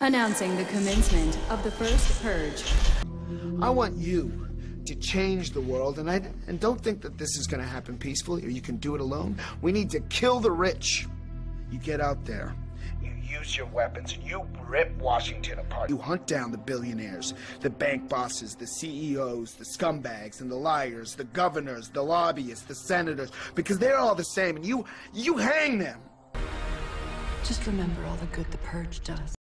Announcing the commencement of the first purge. I want you to change the world, and don't think that this is going to happen peacefully or you can do it alone. We need to kill the rich. You get out there, you use your weapons, and you rip Washington apart. You hunt down the billionaires, the bank bosses, the CEOs, the scumbags, and the liars, the governors, the lobbyists, the senators, because they're all the same, and you hang them. Just remember all the good the purge does.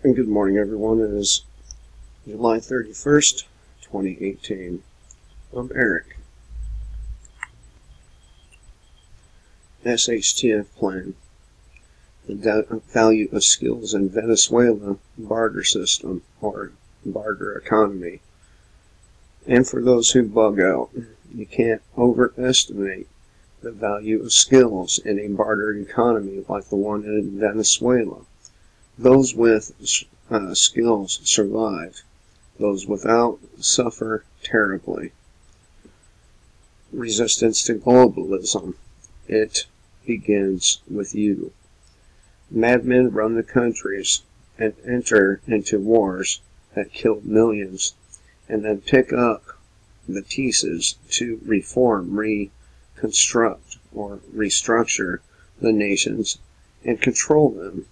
And good morning, everyone. It is July 31st, 2018. I'm Eric. SHTF plan. The value of skills in Venezuela barter system, or barter economy. And for those who bug out, you can't overestimate the value of skills in a barter economy like the one in Venezuela. Those with skills survive. Those without suffer terribly. Resistance to globalism. It begins with you. Madmen run the countries and enter into wars that kill millions, and then pick up the pieces to reform, reconstruct, or restructure the nations and control them.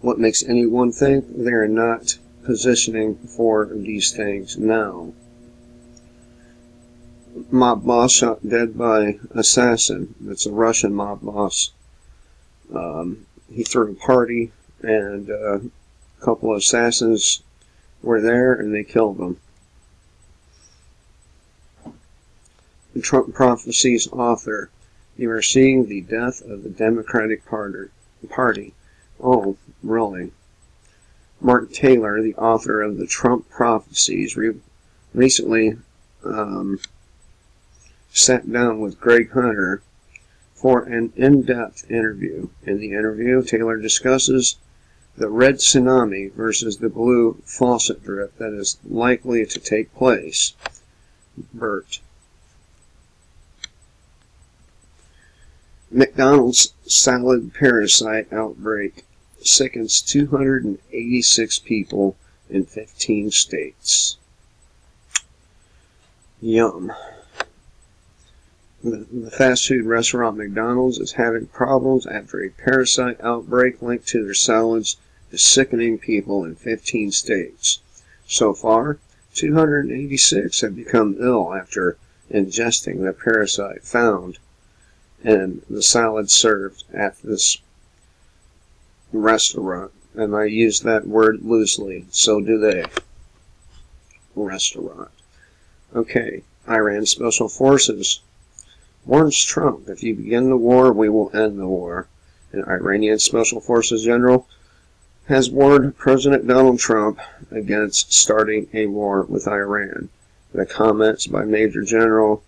What makes anyone think they are not positioning for these things now? Mob boss shot dead by assassin. It's a Russian mob boss. He threw a party, and a couple of assassins were there, and they killed them. The Trump Prophecies author. You are seeing the death of the Democratic Party. Oh, really? Mark Taylor, the author of the Trump Prophecies, recently sat down with Greg Hunter for an in-depth interview. In the interview, Taylor discusses the red tsunami versus the blue faucet drip that is likely to take place. Bert. McDonald's salad parasite outbreak sickens 286 people in 15 states. Yum. The fast food restaurant McDonald's is having problems after a parasite outbreak linked to their salads is sickening people in 15 states. So far, 286 have become ill after ingesting the parasite found in the salad served at this restaurant. And I use that word loosely, so do they. Restaurant. Okay, Iran Special Forces warns Trump, if you begin the war, we will end the war. An Iranian Special Forces general has warned President Donald Trump against starting a war with Iran. The comments by Major General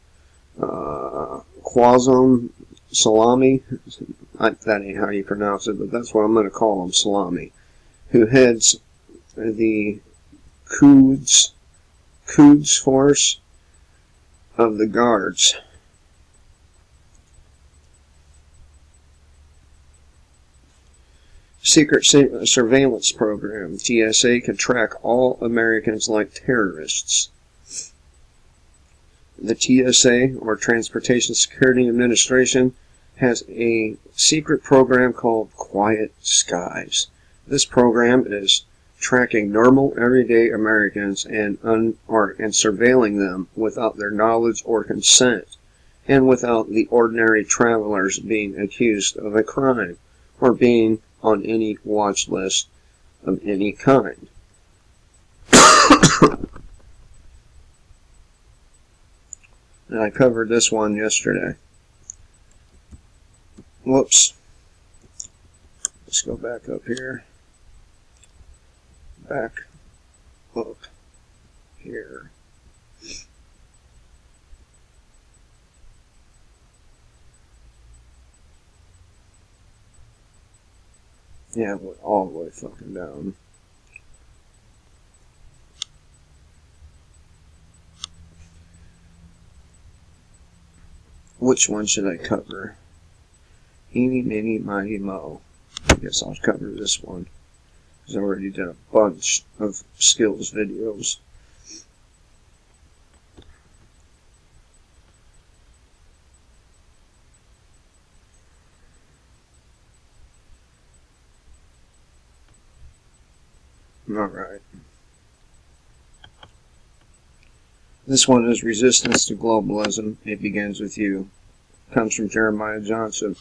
Qasem Soleimani, that ain't how you pronounce it, but that's what I'm going to call him, Salami, who heads the Quds force of the Guards. Secret surveillance program. TSA can track all Americans like terrorists. The TSA, or Transportation Security Administration, has a secret program called Quiet Skies. This program is tracking normal, everyday Americans and surveilling them without their knowledge or consent, and without the ordinary travelers being accused of a crime or being on any watch list of any kind. And I covered this one yesterday. Whoops. Let's go back up here. Back up here. Yeah, it went all the way fucking down. Which one should I cover? Eeny, meeny, miny, mo. I guess I'll cover this one, because I already did a bunch of skills videos. Alright. This one is Resistance to Globalism. It Begins with You. Comes from Jeremiah Johnson.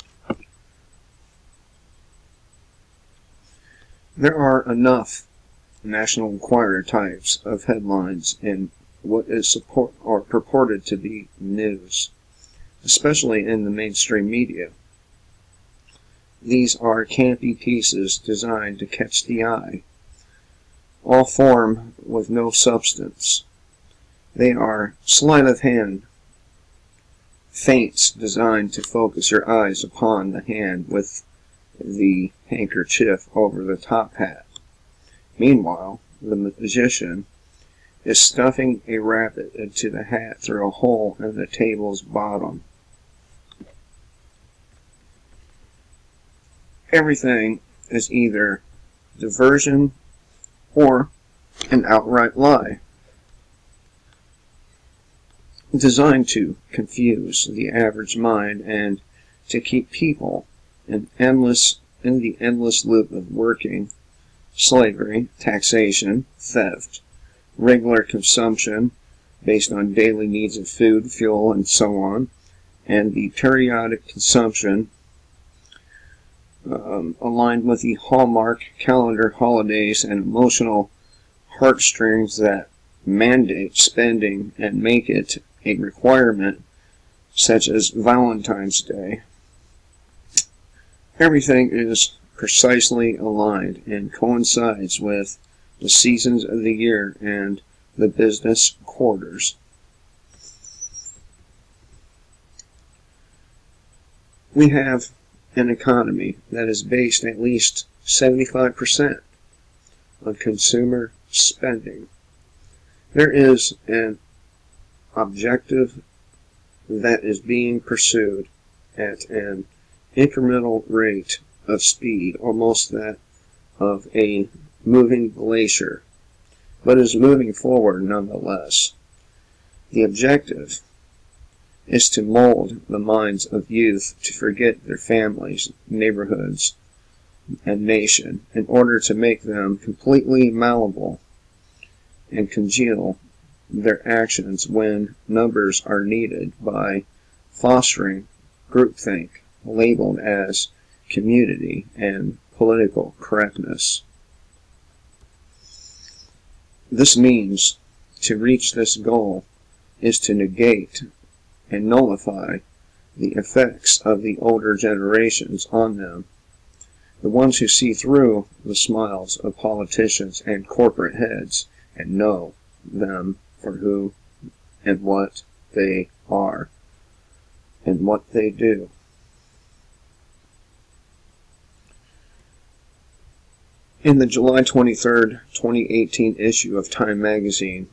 There are enough National Enquirer types of headlines in what is purported to be news, especially in the mainstream media. These are campy pieces designed to catch the eye, all form with no substance. They are sleight of hand feints designed to focus your eyes upon the hand with the handkerchief over the top hat. Meanwhile, the magician is stuffing a rabbit into the hat through a hole in the table's bottom. Everything is either diversion or an outright lie, designed to confuse the average mind and to keep people in the endless loop of working, slavery, taxation, theft, regular consumption based on daily needs of food, fuel, and so on, and the periodic consumption aligned with the Hallmark calendar holidays and emotional heartstrings that mandate spending and make it a requirement, such as Valentine's Day. Everything is precisely aligned and coincides with the seasons of the year and the business quarters. We have an economy that is based at least 75% on consumer spending. There is an objective that is being pursued at an incremental rate of speed, almost that of a moving glacier, but is moving forward nonetheless. The objective is to mold the minds of youth to forget their families, neighborhoods, and nation in order to make them completely malleable and congeal their actions when numbers are needed by fostering groupthink labeled as community and political correctness. This means to reach this goal is to negate and nullify the effects of the older generations on them, the ones who see through the smiles of politicians and corporate heads and know them for who and what they are and what they do. In the July 23rd, 2018 issue of Time magazine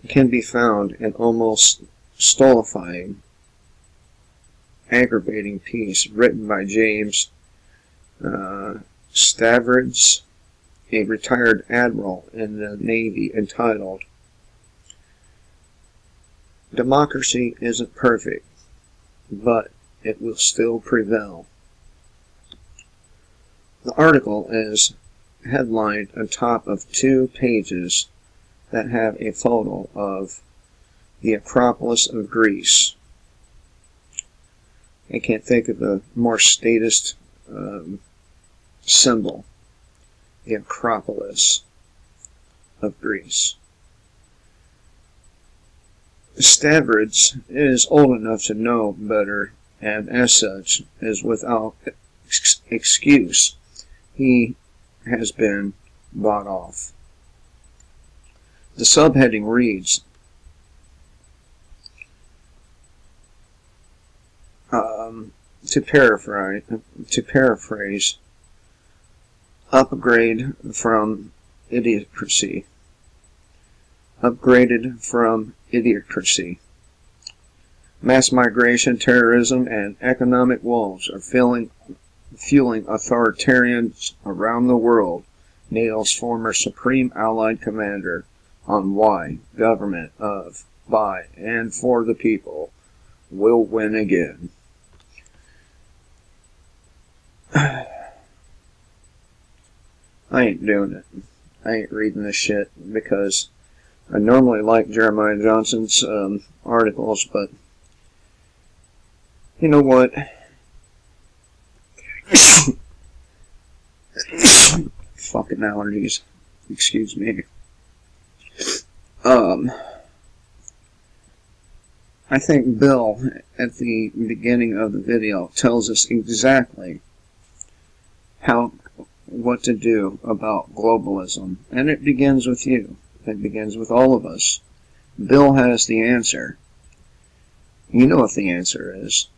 can be found an almost stultifying, aggravating piece written by James Stavridis, a retired admiral in the Navy, entitled, "Democracy isn't perfect, but it will still prevail." The article is headlined on top of 2 pages that have a photo of the Acropolis of Greece. I can't think of a more statist symbol. The Acropolis of Greece. Stavridis is old enough to know better, and as such is without excuse. He has been bought off. The subheading reads, to paraphrase, upgrade from idiocracy. Upgraded from idiocracy. Mass migration, terrorism, and economic woes are filling fueling authoritarians around the world, nails former Supreme Allied Commander on why government of, by, and for the people will win again. I ain't doing it. I ain't reading this shit because I normally like Jeremiah Johnson's articles, but you know what? Fucking allergies. Excuse me. I think Bill, at the beginning of the video, tells us exactly what to do about globalism. And it begins with you. It begins with all of us. Bill has the answer. You know what the answer is.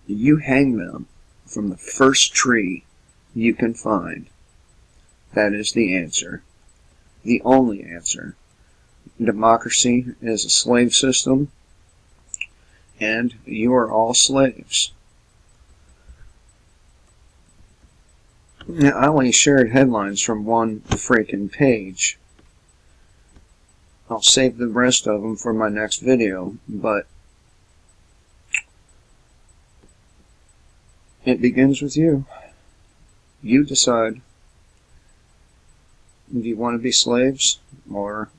You hang them from the first tree you can find. That is the answer. The only answer. Democracy is a slave system, and you are all slaves. Now, I only shared headlines from one freaking page. I'll save the rest of them for my next video, but it begins with you. You decide. Do you want to be slaves, or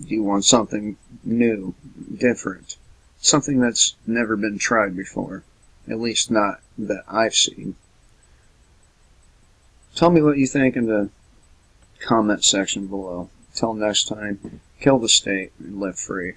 do you want something new, different, something that's never been tried before, at least not that I've seen? Tell me what you think in the comment section below. Till next time, kill the state and live free.